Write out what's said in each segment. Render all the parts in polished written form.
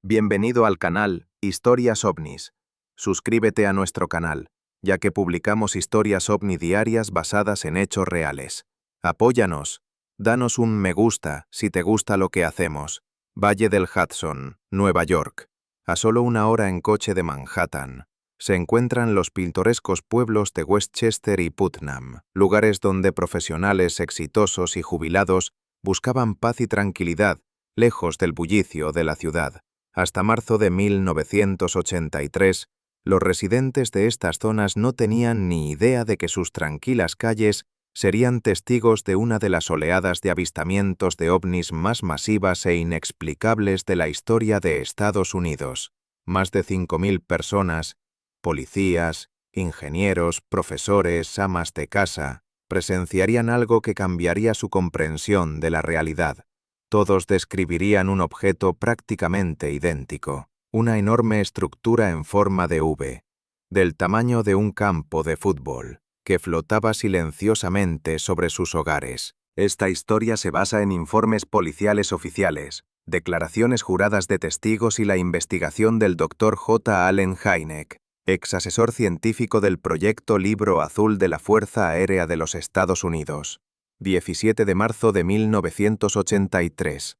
Bienvenido al canal Historias OVNIs. Suscríbete a nuestro canal, ya que publicamos historias OVNI diarias basadas en hechos reales. Apóyanos. Danos un me gusta si te gusta lo que hacemos. Valle del Hudson, Nueva York. A solo 1 hora en coche de Manhattan, se encuentran los pintorescos pueblos de Westchester y Putnam, lugares donde profesionales exitosos y jubilados buscaban paz y tranquilidad, lejos del bullicio de la ciudad. Hasta marzo de 1983, los residentes de estas zonas no tenían ni idea de que sus tranquilas calles serían testigos de una de las oleadas de avistamientos de ovnis más masivas e inexplicables de la historia de Estados Unidos. Más de 5.000 personas, policías, ingenieros, profesores, amas de casa, presenciarían algo que cambiaría su comprensión de la realidad. Todos describirían un objeto prácticamente idéntico, una enorme estructura en forma de V, del tamaño de un campo de fútbol, que flotaba silenciosamente sobre sus hogares. Esta historia se basa en informes policiales oficiales, declaraciones juradas de testigos y la investigación del Dr. J. Allen Hynek, ex asesor científico del proyecto Libro Azul de la Fuerza Aérea de los Estados Unidos. 17 de marzo de 1983.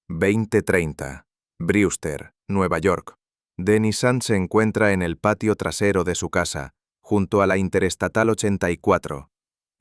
20:30. Brewster, Nueva York. Denison se encuentra en el patio trasero de su casa, junto a la Interestatal 84.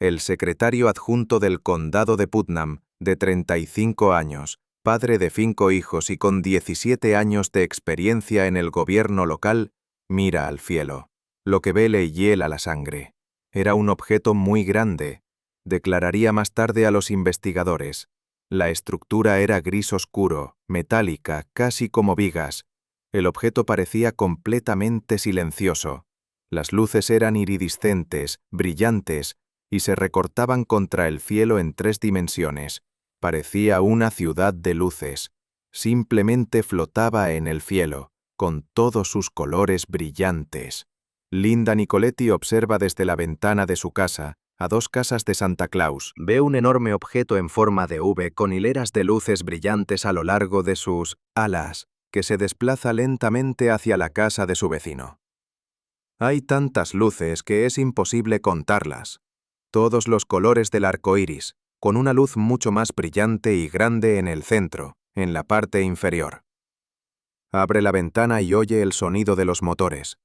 El secretario adjunto del condado de Putnam, de 35 años, padre de 5 hijos y con 17 años de experiencia en el gobierno local, mira al cielo. Lo que ve le hiela la sangre. Era un objeto muy grande, declararía más tarde a los investigadores. La estructura era gris oscuro, metálica, casi como vigas. El objeto parecía completamente silencioso. Las luces eran iridiscentes, brillantes, y se recortaban contra el cielo en 3 dimensiones. Parecía una ciudad de luces. Simplemente flotaba en el cielo, con todos sus colores brillantes. Linda Nicoletti observa desde la ventana de su casa, a 2 casas de Santa Claus. Ve un enorme objeto en forma de V con hileras de luces brillantes a lo largo de sus alas, que se desplaza lentamente hacia la casa de su vecino. Hay tantas luces que es imposible contarlas. Todos los colores del arco iris, con una luz mucho más brillante y grande en el centro, en la parte inferior. Abre la ventana y oye el sonido de los motores.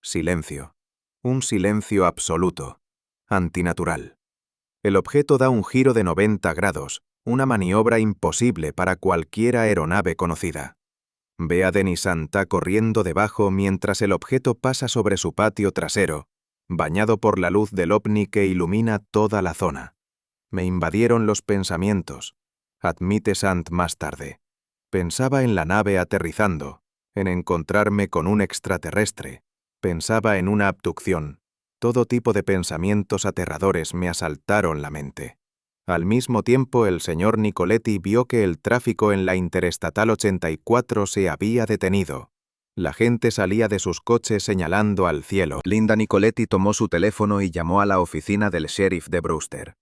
Silencio. Un silencio absoluto. Antinatural. El objeto da un giro de 90 grados, una maniobra imposible para cualquier aeronave conocida. Ve a Dennis Santa corriendo debajo mientras el objeto pasa sobre su patio trasero, bañado por la luz del ovni que ilumina toda la zona. Me invadieron los pensamientos, admite Sant más tarde. Pensaba en la nave aterrizando, en encontrarme con un extraterrestre, pensaba en una abducción. Todo tipo de pensamientos aterradores me asaltaron la mente. Al mismo tiempo, el señor Nicoletti vio que el tráfico en la Interestatal 84 se había detenido. La gente salía de sus coches señalando al cielo. Linda Nicoletti tomó su teléfono y llamó a la oficina del sheriff de Brewster.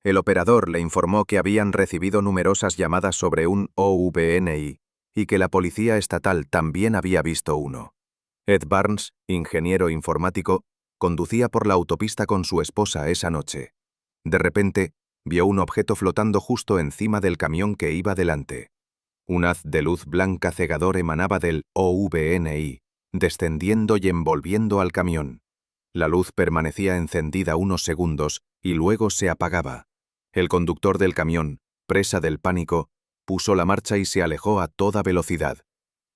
El operador le informó que habían recibido numerosas llamadas sobre un OVNI y que la policía estatal también había visto uno. Ed Barnes, ingeniero informático, conducía por la autopista con su esposa esa noche. De repente, vio un objeto flotando justo encima del camión que iba delante. Un haz de luz blanca cegador emanaba del OVNI, descendiendo y envolviendo al camión. La luz permanecía encendida unos segundos y luego se apagaba. El conductor del camión, presa del pánico, puso la marcha y se alejó a toda velocidad.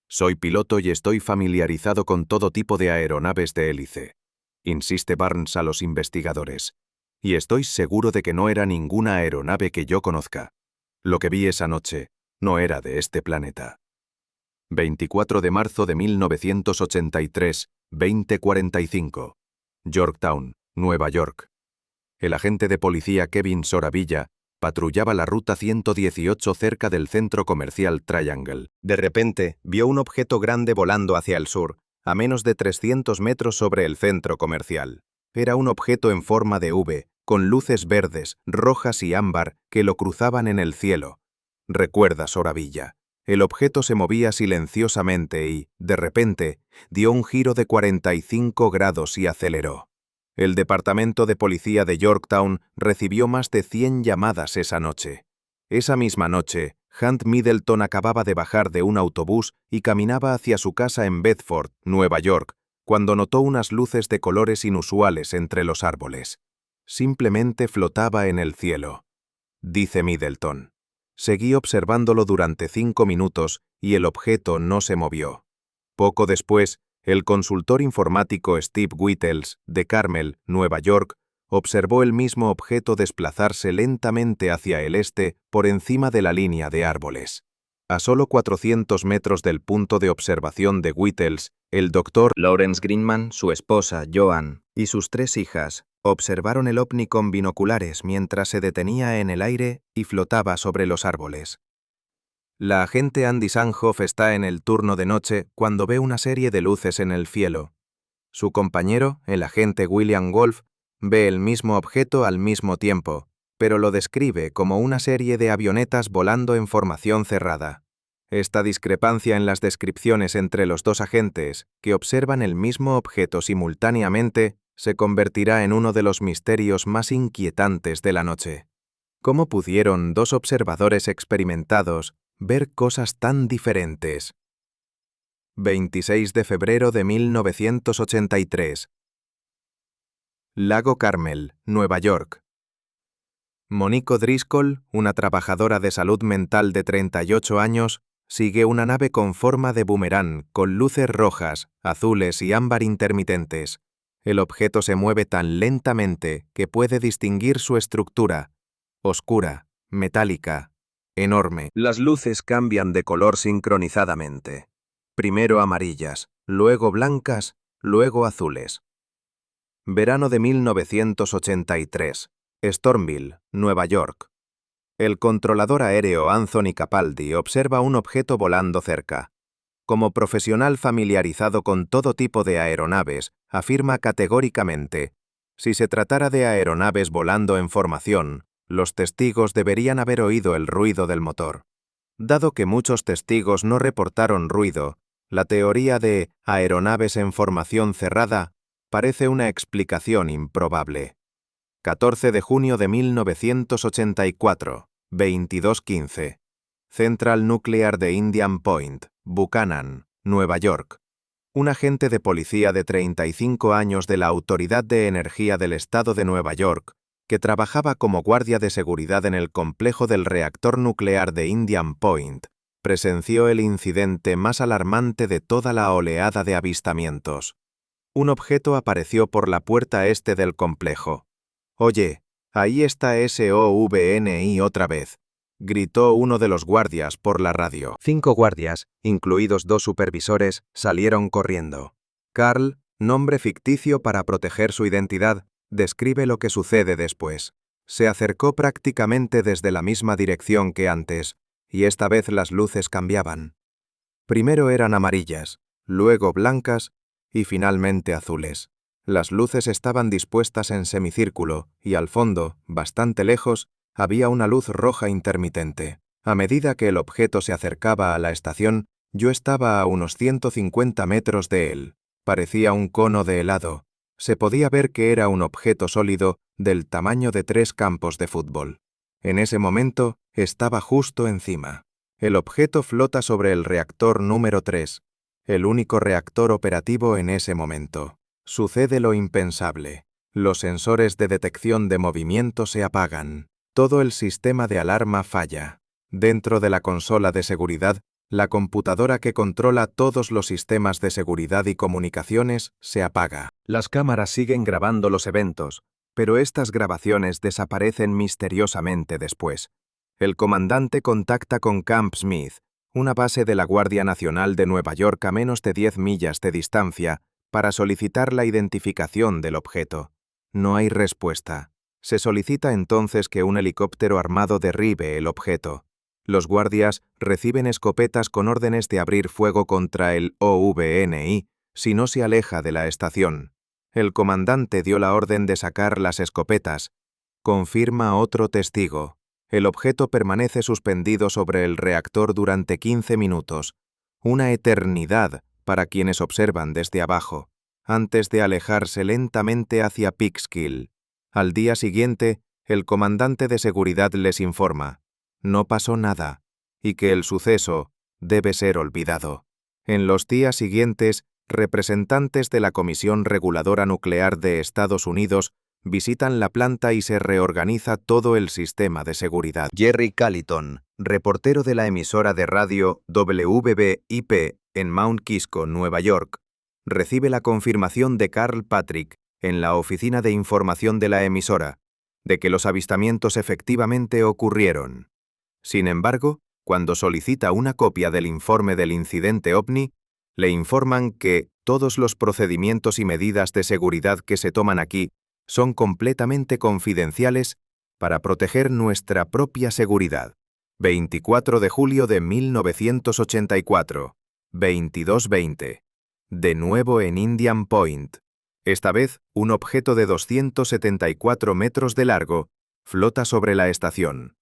Soy piloto y estoy familiarizado con todo tipo de aeronaves de hélice, insiste Barnes a los investigadores, y estoy seguro de que no era ninguna aeronave que yo conozca. Lo que vi esa noche no era de este planeta. 24 de marzo de 1983, 20:45. Yorktown, Nueva York. El agente de policía Kevin Soravilla patrullaba la ruta 118 cerca del centro comercial Triangle. De repente, vio un objeto grande volando hacia el sur, a menos de 300 metros sobre el centro comercial. Era un objeto en forma de V, con luces verdes, rojas y ámbar que lo cruzaban en el cielo. Recuerda Soravilla. El objeto se movía silenciosamente y, de repente, dio un giro de 45 grados y aceleró. El Departamento de Policía de Yorktown recibió más de 100 llamadas esa noche. Esa misma noche, Hunt Middleton acababa de bajar de un autobús y caminaba hacia su casa en Bedford, Nueva York, cuando notó unas luces de colores inusuales entre los árboles. Simplemente flotaba en el cielo. Dice Middleton. Seguí observándolo durante 5 minutos y el objeto no se movió. Poco después, el consultor informático Steve Whittles, de Carmel, Nueva York, observó el mismo objeto desplazarse lentamente hacia el este por encima de la línea de árboles. A solo 400 metros del punto de observación de Whittles, el doctor Lawrence Greenman, su esposa Joan y sus 3 hijas observaron el ovni con binoculares mientras se detenía en el aire y flotaba sobre los árboles. La agente Andy Sanhoff está en el turno de noche cuando ve una serie de luces en el cielo. Su compañero, el agente William Wolf, ve el mismo objeto al mismo tiempo, pero lo describe como una serie de avionetas volando en formación cerrada. Esta discrepancia en las descripciones entre los 2 agentes, que observan el mismo objeto simultáneamente, se convertirá en uno de los misterios más inquietantes de la noche. ¿Cómo pudieron 2 observadores experimentados ver cosas tan diferentes? 26 de febrero de 1983. Lago Carmel, Nueva York. Monique O'Driscoll, una trabajadora de salud mental de 38 años, sigue una nave con forma de boomerang con luces rojas, azules y ámbar intermitentes. El objeto se mueve tan lentamente que puede distinguir su estructura: oscura, metálica, enorme. Las luces cambian de color sincronizadamente. Primero amarillas, luego blancas, luego azules. Verano de 1983. Stormville, Nueva York. El controlador aéreo Anthony Capaldi observa un objeto volando cerca. Como profesional familiarizado con todo tipo de aeronaves, afirma categóricamente: si se tratara de aeronaves volando en formación, los testigos deberían haber oído el ruido del motor. Dado que muchos testigos no reportaron ruido, la teoría de aeronaves en formación cerrada parece una explicación improbable. 14 de junio de 1984, 22:15. Central Nuclear de Indian Point, Buchanan, Nueva York. Un agente de policía de 35 años de la Autoridad de Energía del Estado de Nueva York, que trabajaba como guardia de seguridad en el complejo del reactor nuclear de Indian Point, presenció el incidente más alarmante de toda la oleada de avistamientos. Un objeto apareció por la puerta este del complejo. «Oye, ahí está ese OVNI otra vez», gritó uno de los guardias por la radio. 5 guardias, incluidos 2 supervisores, salieron corriendo. Carl, nombre ficticio para proteger su identidad, describe lo que sucede después. Se acercó prácticamente desde la misma dirección que antes, y esta vez las luces cambiaban. Primero eran amarillas, luego blancas y finalmente azules. Las luces estaban dispuestas en semicírculo y al fondo, bastante lejos, había una luz roja intermitente. A medida que el objeto se acercaba a la estación, yo estaba a unos 150 metros de él. Parecía un cono de helado. Se podía ver que era un objeto sólido del tamaño de 3 campos de fútbol. En ese momento, estaba justo encima. El objeto flota sobre el reactor número 3, el único reactor operativo en ese momento. Sucede lo impensable. Los sensores de detección de movimiento se apagan. Todo el sistema de alarma falla. Dentro de la consola de seguridad, la computadora que controla todos los sistemas de seguridad y comunicaciones se apaga. Las cámaras siguen grabando los eventos, pero estas grabaciones desaparecen misteriosamente después. El comandante contacta con Camp Smith, una base de la Guardia Nacional de Nueva York a menos de 10 millas de distancia, para solicitar la identificación del objeto. No hay respuesta. Se solicita entonces que un helicóptero armado derribe el objeto. Los guardias reciben escopetas con órdenes de abrir fuego contra el OVNI si no se aleja de la estación. El comandante dio la orden de sacar las escopetas. Confirma otro testigo. El objeto permanece suspendido sobre el reactor durante 15 minutos, una eternidad para quienes observan desde abajo, antes de alejarse lentamente hacia Peekskill. Al día siguiente, el comandante de seguridad les informa: no pasó nada, y que el suceso debe ser olvidado. En los días siguientes, representantes de la Comisión Reguladora Nuclear de Estados Unidos visitan la planta y se reorganiza todo el sistema de seguridad. Jerry Calliton, reportero de la emisora de radio WBIP en Mount Kisco, Nueva York, recibe la confirmación de Carl Patrick en la oficina de información de la emisora de que los avistamientos efectivamente ocurrieron. Sin embargo, cuando solicita una copia del informe del incidente OVNI, le informan que todos los procedimientos y medidas de seguridad que se toman aquí son completamente confidenciales para proteger nuestra propia seguridad. 24 de julio de 1984, 22:20. De nuevo en Indian Point. Esta vez, un objeto de 274 metros de largo flota sobre la estación.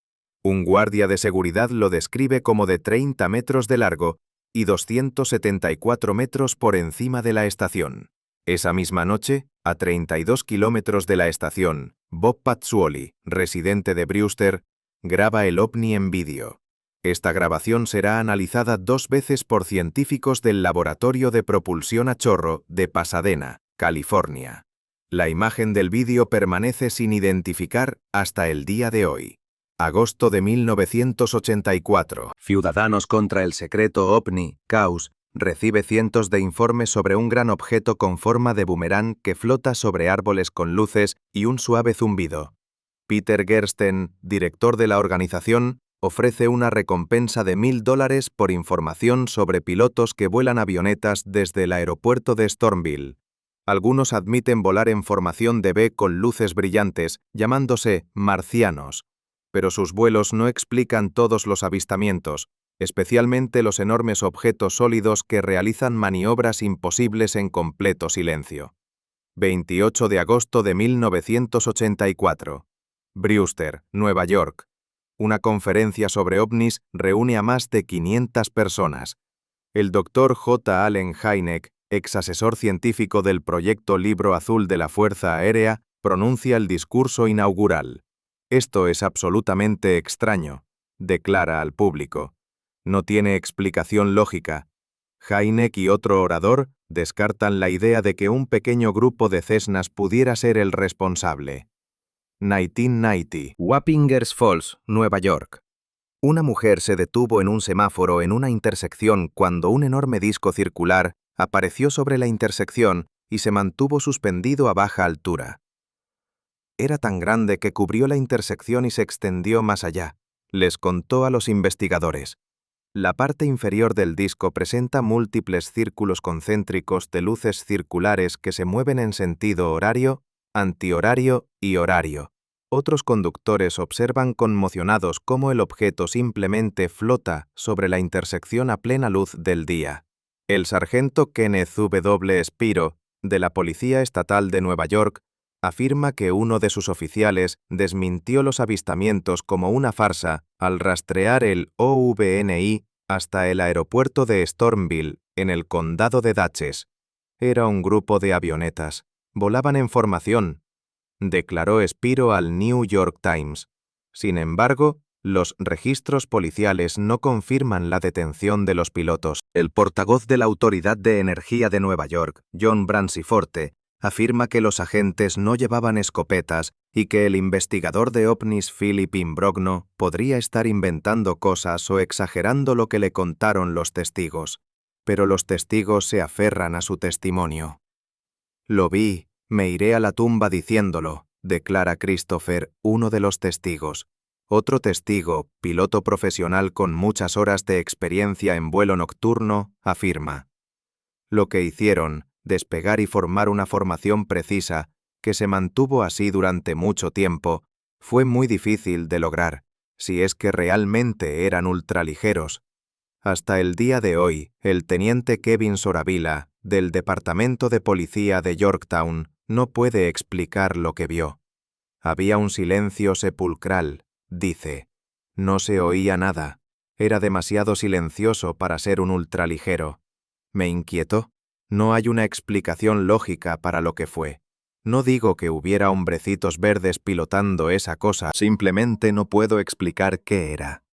Un guardia de seguridad lo describe como de 30 metros de largo y 274 metros por encima de la estación. Esa misma noche, a 32 kilómetros de la estación, Bob Pazzuoli, residente de Brewster, graba el OVNI en vídeo. Esta grabación será analizada 2 veces por científicos del Laboratorio de Propulsión a Chorro de Pasadena, California. La imagen del vídeo permanece sin identificar hasta el día de hoy. Agosto de 1984. Ciudadanos contra el secreto OVNI, CAUS, recibe cientos de informes sobre un gran objeto con forma de boomerang que flota sobre árboles con luces y un suave zumbido. Peter Gersten, director de la organización, ofrece una recompensa de $1,000 por información sobre pilotos que vuelan avionetas desde el aeropuerto de Stormville. Algunos admiten volar en formación de V con luces brillantes, llamándose marcianos, pero sus vuelos no explican todos los avistamientos, especialmente los enormes objetos sólidos que realizan maniobras imposibles en completo silencio. 28 de agosto de 1984. Brewster, Nueva York. Una conferencia sobre ovnis reúne a más de 500 personas. El Dr. J. Allen Hynek, ex asesor científico del proyecto Libro Azul de la Fuerza Aérea, pronuncia el discurso inaugural. Esto es absolutamente extraño, declara al público. No tiene explicación lógica. Hynek y otro orador descartan la idea de que un pequeño grupo de Cessnas pudiera ser el responsable. 1990. Wappingers Falls, Nueva York. Una mujer se detuvo en un semáforo en una intersección cuando un enorme disco circular apareció sobre la intersección y se mantuvo suspendido a baja altura. Era tan grande que cubrió la intersección y se extendió más allá, les contó a los investigadores. La parte inferior del disco presenta múltiples círculos concéntricos de luces circulares que se mueven en sentido horario, antihorario y horario. Otros conductores observan conmocionados cómo el objeto simplemente flota sobre la intersección a plena luz del día. El sargento Kenneth W. Spiro, de la Policía Estatal de Nueva York, afirma que uno de sus oficiales desmintió los avistamientos como una farsa al rastrear el OVNI hasta el aeropuerto de Stormville, en el condado de Dutchess. Era un grupo de avionetas. Volaban en formación, declaró Spiro al New York Times. Sin embargo, los registros policiales no confirman la detención de los pilotos. El portavoz de la Autoridad de Energía de Nueva York, John Branciforte, afirma que los agentes no llevaban escopetas y que el investigador de ovnis Philip Imbrogno podría estar inventando cosas o exagerando lo que le contaron los testigos. Pero los testigos se aferran a su testimonio. Lo vi, me iré a la tumba diciéndolo, declara Christopher, uno de los testigos. Otro testigo, piloto profesional con muchas horas de experiencia en vuelo nocturno, afirma: lo que hicieron, despegar y formar una formación precisa, que se mantuvo así durante mucho tiempo, fue muy difícil de lograr, si es que realmente eran ultraligeros. Hasta el día de hoy, el teniente Kevin Soravila, del Departamento de Policía de Yorktown, no puede explicar lo que vio. Había un silencio sepulcral, dice. No se oía nada. Era demasiado silencioso para ser un ultraligero. Me inquietó. No hay una explicación lógica para lo que fue. No digo que hubiera hombrecitos verdes pilotando esa cosa, simplemente no puedo explicar qué era.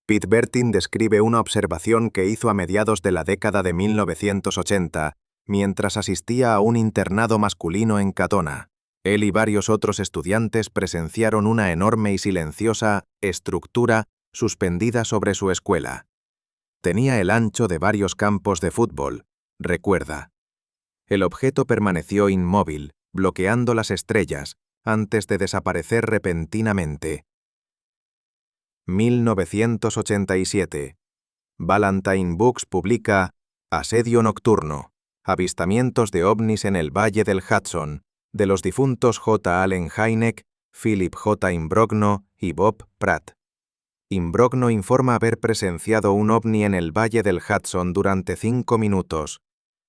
Pete Bertin describe una observación que hizo a mediados de la década de 1980, mientras asistía a un internado masculino en Katona. Él y varios otros estudiantes presenciaron una enorme y silenciosa estructura suspendida sobre su escuela. Tenía el ancho de varios campos de fútbol, recuerda. El objeto permaneció inmóvil, bloqueando las estrellas, antes de desaparecer repentinamente. 1987. Ballantine Books publica Asedio nocturno, avistamientos de ovnis en el Valle del Hudson, de los difuntos J. Allen Hynek, Philip J. Imbrogno y Bob Pratt. Imbrogno informa haber presenciado un ovni en el Valle del Hudson durante 5 minutos.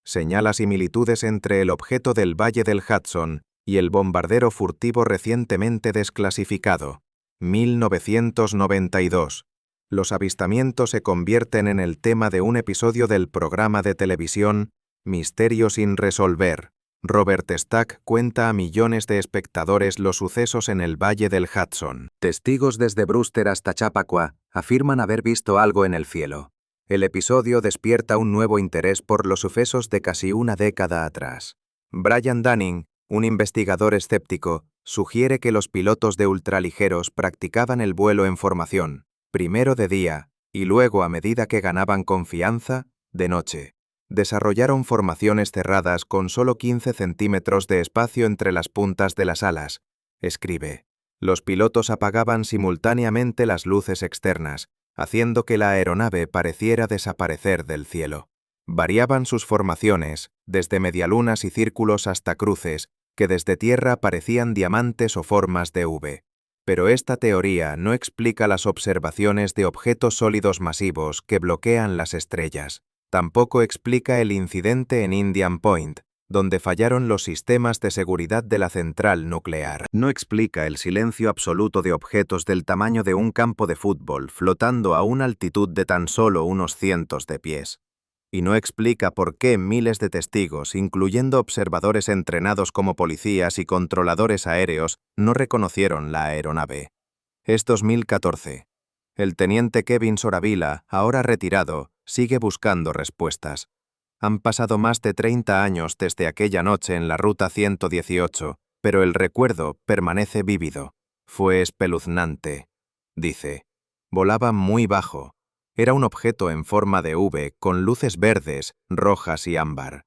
Señala similitudes entre el objeto del Valle del Hudson y el bombardero furtivo recientemente desclasificado. 1992. Los avistamientos se convierten en el tema de un episodio del programa de televisión Misterio sin resolver. Robert Stack cuenta a millones de espectadores los sucesos en el Valle del Hudson. Testigos desde Brewster hasta Chappaqua afirman haber visto algo en el cielo. El episodio despierta un nuevo interés por los sucesos de casi una década atrás. Brian Dunning, un investigador escéptico, sugiere que los pilotos de ultraligeros practicaban el vuelo en formación, primero de día, y luego, a medida que ganaban confianza, de noche. Desarrollaron formaciones cerradas con solo 15 centímetros de espacio entre las puntas de las alas. Escribe. Los pilotos apagaban simultáneamente las luces externas, haciendo que la aeronave pareciera desaparecer del cielo. Variaban sus formaciones, desde medialunas y círculos hasta cruces, que desde tierra parecían diamantes o formas de V. Pero esta teoría no explica las observaciones de objetos sólidos masivos que bloquean las estrellas. Tampoco explica el incidente en Indian Point, donde fallaron los sistemas de seguridad de la central nuclear. No explica el silencio absoluto de objetos del tamaño de un campo de fútbol flotando a una altitud de tan solo unos cientos de pies. Y no explica por qué miles de testigos, incluyendo observadores entrenados como policías y controladores aéreos, no reconocieron la aeronave. Es 2014. El teniente Kevin Soravila, ahora retirado, sigue buscando respuestas. Han pasado más de 30 años desde aquella noche en la Ruta 118, pero el recuerdo permanece vívido. Fue espeluznante, dice. Volaba muy bajo. Era un objeto en forma de V, con luces verdes, rojas y ámbar.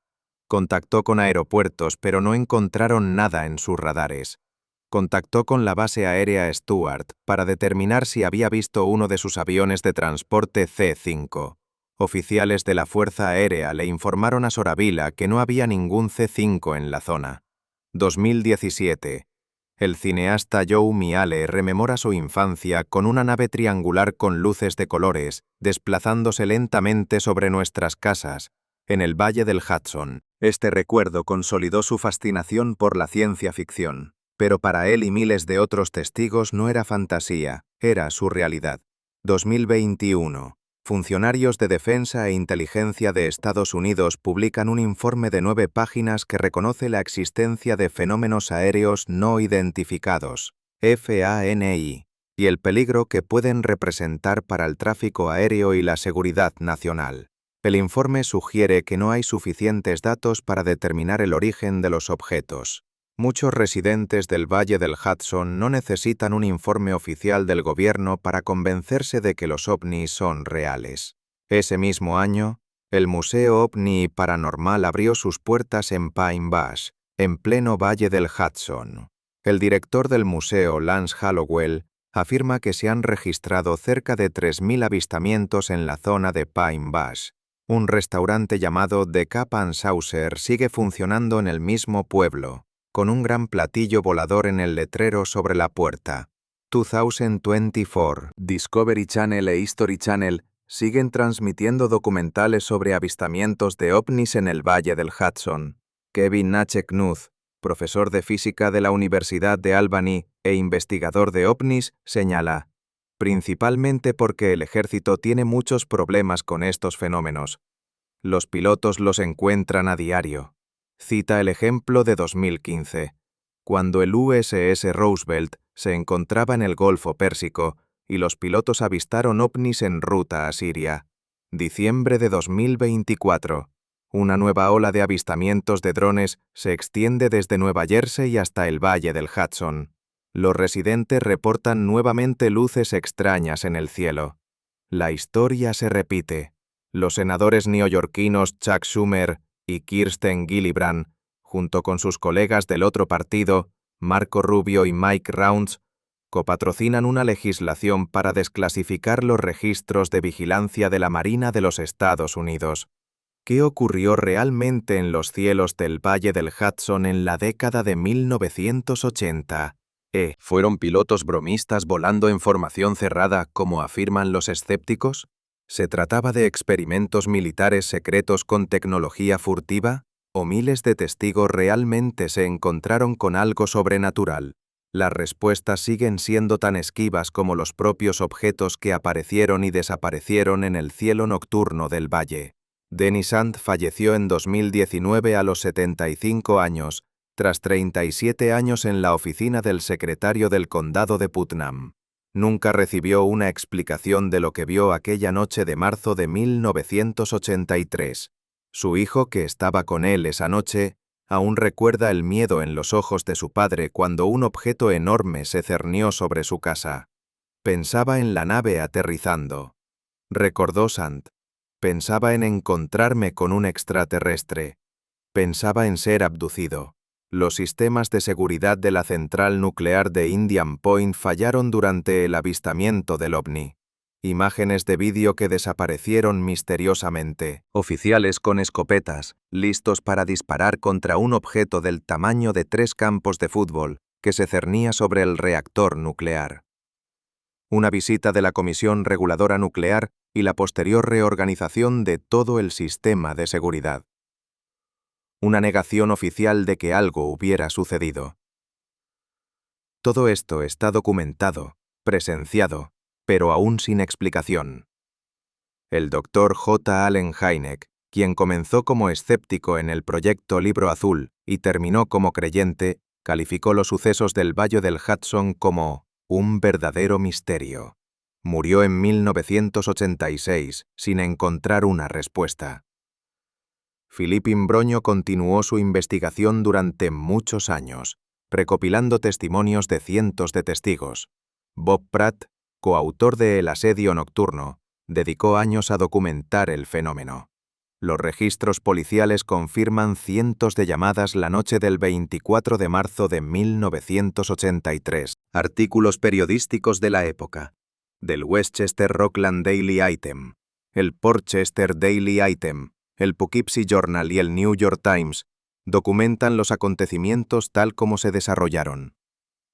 Contactó con aeropuertos, pero no encontraron nada en sus radares. Contactó con la base aérea Stuart para determinar si había visto uno de sus aviones de transporte C-5. Oficiales de la Fuerza Aérea le informaron a Soravila que no había ningún C-5 en la zona. 2017. El cineasta Joe Miale rememora su infancia con una nave triangular con luces de colores, desplazándose lentamente sobre nuestras casas, en el Valle del Hudson. Este recuerdo consolidó su fascinación por la ciencia ficción, pero para él y miles de otros testigos no era fantasía, era su realidad. 2021. Funcionarios de defensa e inteligencia de Estados Unidos publican un informe de 9 páginas que reconoce la existencia de fenómenos aéreos no identificados, FANI, y el peligro que pueden representar para el tráfico aéreo y la seguridad nacional. El informe sugiere que no hay suficientes datos para determinar el origen de los objetos. Muchos residentes del Valle del Hudson no necesitan un informe oficial del gobierno para convencerse de que los ovnis son reales. Ese mismo año, el Museo OVNI Paranormal abrió sus puertas en Pine Bush, en pleno Valle del Hudson. El director del museo, Lance Hallowell, afirma que se han registrado cerca de 3.000 avistamientos en la zona de Pine Bush. Un restaurante llamado The Cup and Saucer sigue funcionando en el mismo pueblo, con un gran platillo volador en el letrero sobre la puerta. 2024. Discovery Channel e History Channel siguen transmitiendo documentales sobre avistamientos de ovnis en el Valle del Hudson. Kevin Nache Knuth, profesor de física de la Universidad de Albany e investigador de ovnis, señala: principalmente porque el ejército tiene muchos problemas con estos fenómenos. Los pilotos los encuentran a diario. Cita el ejemplo de 2015, cuando el USS Roosevelt se encontraba en el Golfo Pérsico y los pilotos avistaron ovnis en ruta a Siria. Diciembre de 2024. Una nueva ola de avistamientos de drones se extiende desde Nueva Jersey hasta el Valle del Hudson. Los residentes reportan nuevamente luces extrañas en el cielo. La historia se repite. Los senadores neoyorquinos Chuck Schumer y Kirsten Gillibrand, junto con sus colegas del otro partido, Marco Rubio y Mike Rounds, copatrocinan una legislación para desclasificar los registros de vigilancia de la Marina de los Estados Unidos. ¿Qué ocurrió realmente en los cielos del Valle del Hudson en la década de 1980? ¿Fueron pilotos bromistas volando en formación cerrada, como afirman los escépticos? ¿Se trataba de experimentos militares secretos con tecnología furtiva? ¿O miles de testigos realmente se encontraron con algo sobrenatural? Las respuestas siguen siendo tan esquivas como los propios objetos que aparecieron y desaparecieron en el cielo nocturno del valle. Denny Sant falleció en 2019 a los 75 años, tras 37 años en la oficina del secretario del condado de Putnam. Nunca recibió una explicación de lo que vio aquella noche de marzo de 1983. Su hijo, que estaba con él esa noche, aún recuerda el miedo en los ojos de su padre cuando un objeto enorme se cernió sobre su casa. Pensaba en la nave aterrizando. Recordó Sant. Pensaba en encontrarme con un extraterrestre. Pensaba en ser abducido. Los sistemas de seguridad de la central nuclear de Indian Point fallaron durante el avistamiento del ovni. Imágenes de vídeo que desaparecieron misteriosamente. Oficiales con escopetas, listos para disparar contra un objeto del tamaño de 3 campos de fútbol que se cernía sobre el reactor nuclear. Una visita de la Comisión Reguladora Nuclear y la posterior reorganización de todo el sistema de seguridad. Una negación oficial de que algo hubiera sucedido. Todo esto está documentado, presenciado, pero aún sin explicación. El Dr. J. Allen Hynek, quien comenzó como escéptico en el proyecto Libro Azul y terminó como creyente, calificó los sucesos del Valle del Hudson como un verdadero misterio. Murió en 1986 sin encontrar una respuesta. Philippe Imbrogno continuó su investigación durante muchos años, recopilando testimonios de cientos de testigos. Bob Pratt, coautor de El asedio nocturno, dedicó años a documentar el fenómeno. Los registros policiales confirman cientos de llamadas la noche del 24 de marzo de 1983. Artículos periodísticos de la época. Del Westchester Rockland Daily Item, el Portchester Daily Item, el Poughkeepsie Journal y el New York Times documentan los acontecimientos tal como se desarrollaron.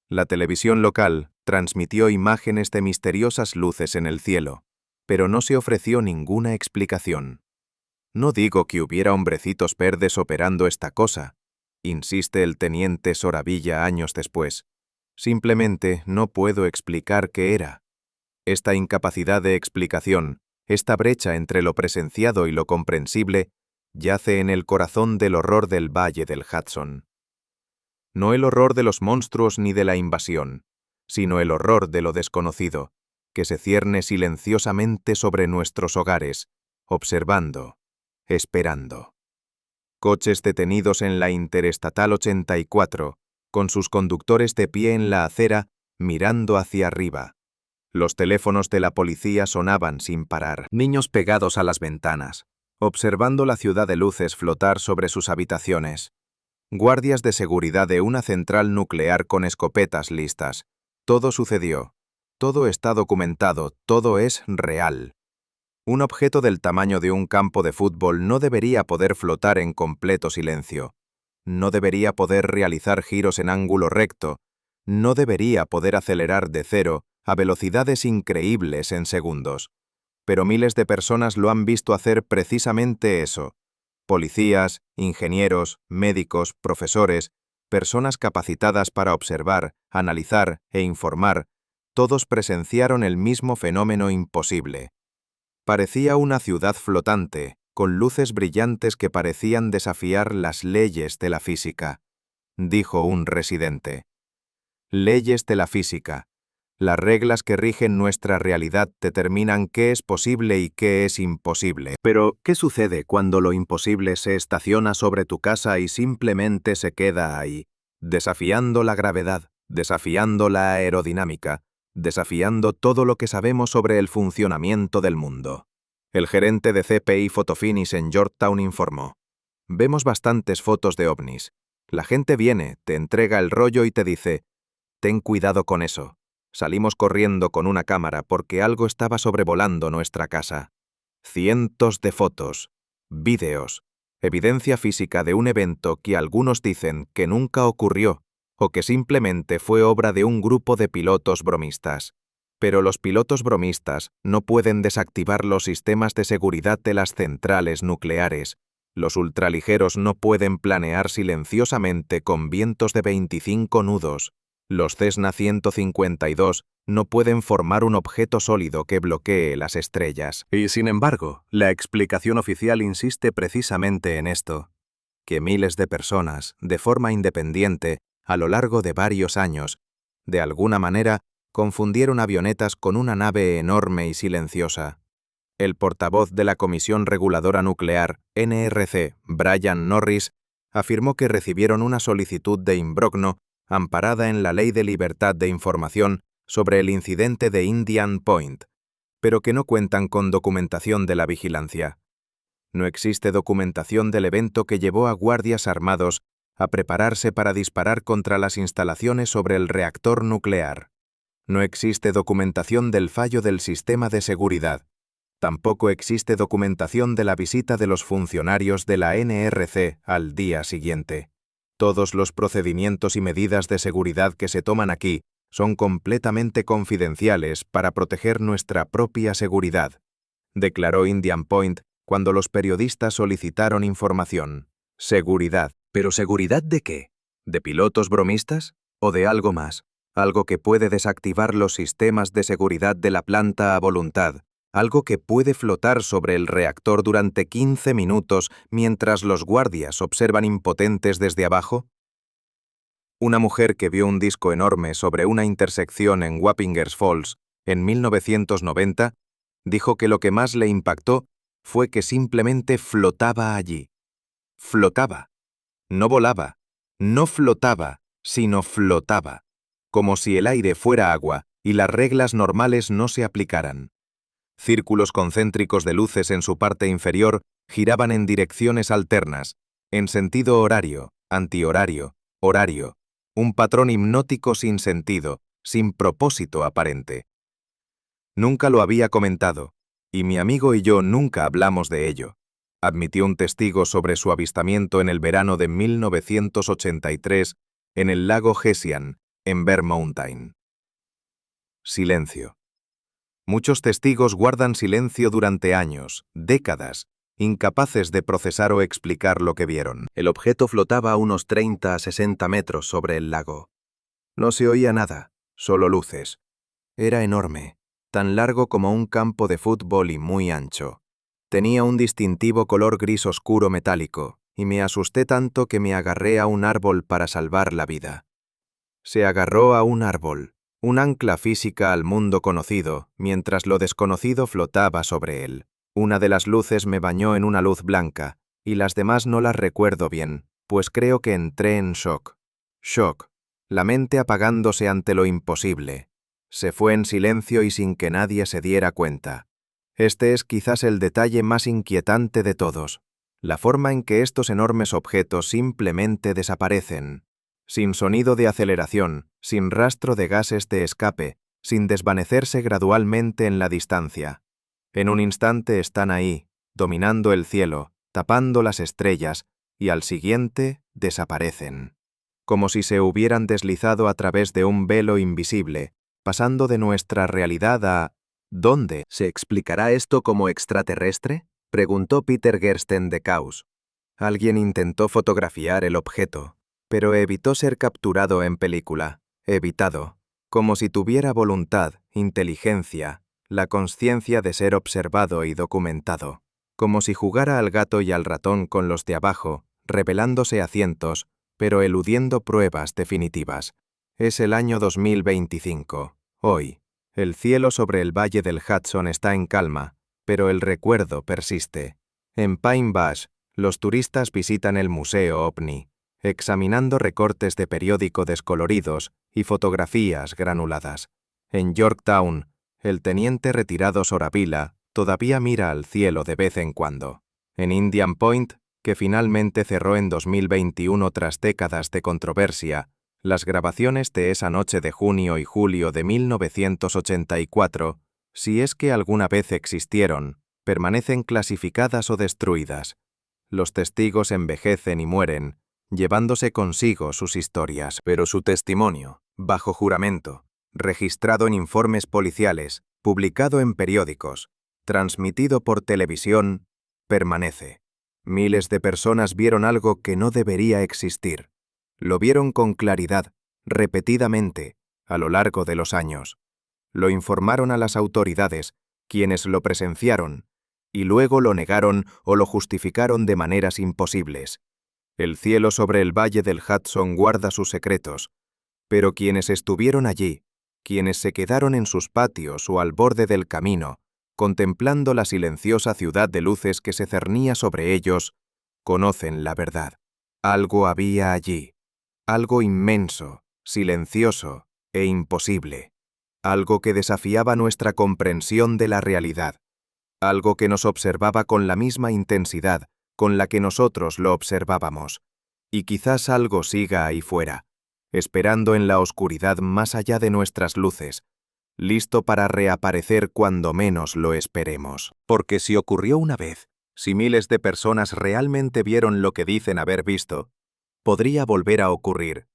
La televisión local transmitió imágenes de misteriosas luces en el cielo, pero no se ofreció ninguna explicación. No digo que hubiera hombrecitos verdes operando esta cosa, insiste el teniente Soravilla años después. Simplemente no puedo explicar qué era. Esta incapacidad de explicación, esta brecha entre lo presenciado y lo comprensible, yace en el corazón del horror del Valle del Hudson. No el horror de los monstruos ni de la invasión, sino el horror de lo desconocido, que se cierne silenciosamente sobre nuestros hogares, observando, esperando. Coches detenidos en la Interestatal 84, con sus conductores de pie en la acera, mirando hacia arriba. Los teléfonos de la policía sonaban sin parar. Niños pegados a las ventanas, observando la ciudad de luces flotar sobre sus habitaciones. Guardias de seguridad de una central nuclear con escopetas listas. Todo sucedió. Todo está documentado, todo es real. Un objeto del tamaño de un campo de fútbol no debería poder flotar en completo silencio. No debería poder realizar giros en ángulo recto. No debería poder acelerar de cero a velocidades increíbles en segundos. Pero miles de personas lo han visto hacer precisamente eso. Policías, ingenieros, médicos, profesores, personas capacitadas para observar, analizar e informar, todos presenciaron el mismo fenómeno imposible. Parecía una ciudad flotante, con luces brillantes que parecían desafiar las leyes de la física, dijo un residente. Leyes de la física. Las reglas que rigen nuestra realidad determinan qué es posible y qué es imposible. Pero, ¿qué sucede cuando lo imposible se estaciona sobre tu casa y simplemente se queda ahí, desafiando la gravedad, desafiando la aerodinámica, desafiando todo lo que sabemos sobre el funcionamiento del mundo? El gerente de CPI Photofinish en Yorktown informó: vemos bastantes fotos de ovnis. La gente viene, te entrega el rollo y te dice: ten cuidado con eso. Salimos corriendo con una cámara porque algo estaba sobrevolando nuestra casa. Cientos de fotos, vídeos, evidencia física de un evento que algunos dicen que nunca ocurrió o que simplemente fue obra de un grupo de pilotos bromistas. Pero los pilotos bromistas no pueden desactivar los sistemas de seguridad de las centrales nucleares. Los ultraligeros no pueden planear silenciosamente con vientos de 25 nudos. Los Cessna 152 no pueden formar un objeto sólido que bloquee las estrellas. Y sin embargo, la explicación oficial insiste precisamente en esto: que miles de personas, de forma independiente, a lo largo de varios años, de alguna manera, confundieron avionetas con una nave enorme y silenciosa. El portavoz de la Comisión Reguladora Nuclear, NRC, Brian Norris, afirmó que recibieron una solicitud de imbrogno amparada en la Ley de Libertad de Información sobre el incidente de Indian Point, pero que no cuentan con documentación de la vigilancia. No existe documentación del evento que llevó a guardias armados a prepararse para disparar contra las instalaciones sobre el reactor nuclear. No existe documentación del fallo del sistema de seguridad. Tampoco existe documentación de la visita de los funcionarios de la NRC al día siguiente. Todos los procedimientos y medidas de seguridad que se toman aquí son completamente confidenciales para proteger nuestra propia seguridad, declaró Indian Point cuando los periodistas solicitaron información. Seguridad. ¿Pero seguridad de qué? ¿De pilotos bromistas? ¿O de algo más? Algo que puede desactivar los sistemas de seguridad de la planta a voluntad. Algo que puede flotar sobre el reactor durante 15 minutos mientras los guardias observan impotentes desde abajo. Una mujer que vio un disco enorme sobre una intersección en Wappingers Falls en 1990 dijo que lo que más le impactó fue que simplemente flotaba allí. Flotaba. No volaba. No flotaba, sino flotaba. Como si el aire fuera agua y las reglas normales no se aplicaran. Círculos concéntricos de luces en su parte inferior giraban en direcciones alternas, en sentido horario, antihorario, horario, un patrón hipnótico sin sentido, sin propósito aparente. Nunca lo había comentado, y mi amigo y yo nunca hablamos de ello, admitió un testigo sobre su avistamiento en el verano de 1983 en el lago Hessian, en Bear Mountain. Silencio. Muchos testigos guardan silencio durante años, décadas, incapaces de procesar o explicar lo que vieron. El objeto flotaba a unos 30 a 60 metros sobre el lago. No se oía nada, solo luces. Era enorme, tan largo como un campo de fútbol y muy ancho. Tenía un distintivo color gris oscuro metálico, y me asusté tanto que me agarré a un árbol para salvar la vida. Se agarró a un árbol, un ancla física al mundo conocido, mientras lo desconocido flotaba sobre él. Una de las luces me bañó en una luz blanca, y las demás no las recuerdo bien, pues creo que entré en shock. Shock, la mente apagándose ante lo imposible. Se fue en silencio y sin que nadie se diera cuenta. Este es quizás el detalle más inquietante de todos, la forma en que estos enormes objetos simplemente desaparecen. Sin sonido de aceleración, sin rastro de gases de escape, sin desvanecerse gradualmente en la distancia. En un instante están ahí, dominando el cielo, tapando las estrellas, y al siguiente desaparecen. Como si se hubieran deslizado a través de un velo invisible, pasando de nuestra realidad a... ¿Dónde? ¿Se explicará esto como extraterrestre?, preguntó Peter Gersten de Caus. Alguien intentó fotografiar el objeto, pero evitó ser capturado en película. Evitado. como si tuviera voluntad, inteligencia, la consciencia de ser observado y documentado, como si jugara al gato y al ratón con los de abajo, revelándose a cientos, pero eludiendo pruebas definitivas. Es el año 2025. Hoy, el cielo sobre el valle del Hudson está en calma, pero el recuerdo persiste. En Pine Bush, los turistas visitan el Museo OVNI, examinando recortes de periódico descoloridos y fotografías granuladas. En Yorktown, el teniente retirado Soravila todavía mira al cielo de vez en cuando. En Indian Point, que finalmente cerró en 2021 tras décadas de controversia, las grabaciones de esa noche de junio y julio de 1984, si es que alguna vez existieron, permanecen clasificadas o destruidas. Los testigos envejecen y mueren, llevándose consigo sus historias, pero su testimonio, bajo juramento, registrado en informes policiales, publicado en periódicos, transmitido por televisión, permanece. Miles de personas vieron algo que no debería existir. Lo vieron con claridad, repetidamente, a lo largo de los años. Lo informaron a las autoridades, quienes lo presenciaron, y luego lo negaron o lo justificaron de maneras imposibles. El cielo sobre el valle del Hudson guarda sus secretos, pero quienes estuvieron allí, quienes se quedaron en sus patios o al borde del camino, contemplando la silenciosa ciudad de luces que se cernía sobre ellos, conocen la verdad. Algo había allí, algo inmenso, silencioso e imposible, algo que desafiaba nuestra comprensión de la realidad, algo que nos observaba con la misma intensidad con la que nosotros lo observábamos, y quizás algo siga ahí fuera, esperando en la oscuridad más allá de nuestras luces, listo para reaparecer cuando menos lo esperemos. Porque si ocurrió una vez, si miles de personas realmente vieron lo que dicen haber visto, podría volver a ocurrir.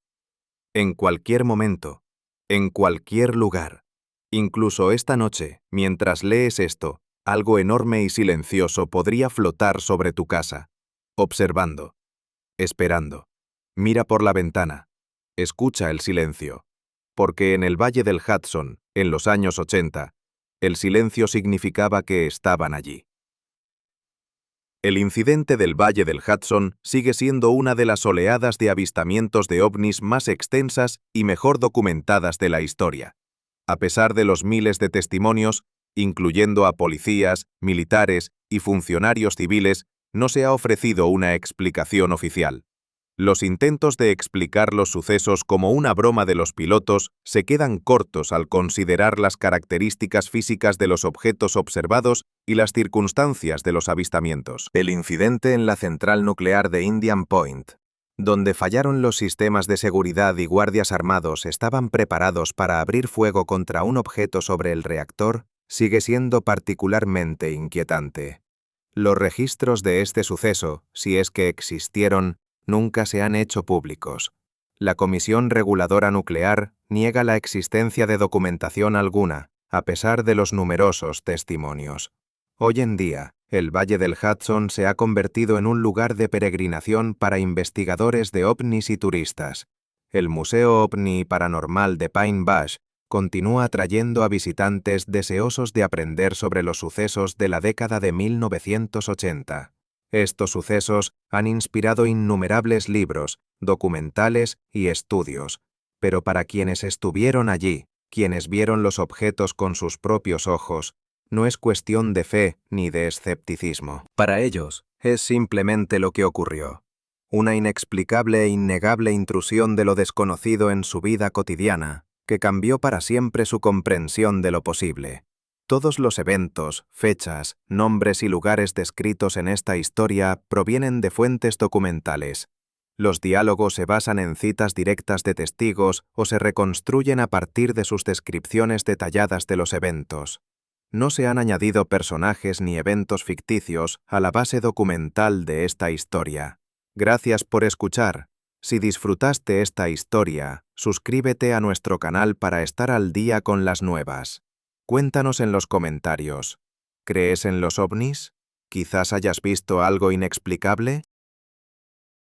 En cualquier momento, en cualquier lugar. Incluso esta noche, mientras lees esto, algo enorme y silencioso podría flotar sobre tu casa, observando, esperando. Mira por la ventana, escucha el silencio, porque en el Valle del Hudson, en los años 80, el silencio significaba que estaban allí. El incidente del Valle del Hudson sigue siendo una de las oleadas de avistamientos de ovnis más extensas y mejor documentadas de la historia. A pesar de los miles de testimonios, incluyendo a policías, militares y funcionarios civiles, no se ha ofrecido una explicación oficial. Los intentos de explicar los sucesos como una broma de los pilotos se quedan cortos al considerar las características físicas de los objetos observados y las circunstancias de los avistamientos. El incidente en la central nuclear de Indian Point, donde fallaron los sistemas de seguridad y guardias armados estaban preparados para abrir fuego contra un objeto sobre el reactor, sigue siendo particularmente inquietante. Los registros de este suceso, si es que existieron, nunca se han hecho públicos. La Comisión Reguladora Nuclear niega la existencia de documentación alguna, a pesar de los numerosos testimonios. Hoy en día, el Valle del Hudson se ha convertido en un lugar de peregrinación para investigadores de ovnis y turistas. El Museo OVNI y Paranormal de Pine Bush continúa atrayendo a visitantes deseosos de aprender sobre los sucesos de la década de 1980. Estos sucesos han inspirado innumerables libros, documentales y estudios, pero para quienes estuvieron allí, quienes vieron los objetos con sus propios ojos, no es cuestión de fe ni de escepticismo. Para ellos, es simplemente lo que ocurrió. Una inexplicable e innegable intrusión de lo desconocido en su vida cotidiana, que cambió para siempre su comprensión de lo posible. Todos los eventos, fechas, nombres y lugares descritos en esta historia provienen de fuentes documentales. Los diálogos se basan en citas directas de testigos o se reconstruyen a partir de sus descripciones detalladas de los eventos. No se han añadido personajes ni eventos ficticios a la base documental de esta historia. Gracias por escuchar. Si disfrutaste esta historia, suscríbete a nuestro canal para estar al día con las nuevas. Cuéntanos en los comentarios. ¿Crees en los ovnis? ¿Quizás hayas visto algo inexplicable?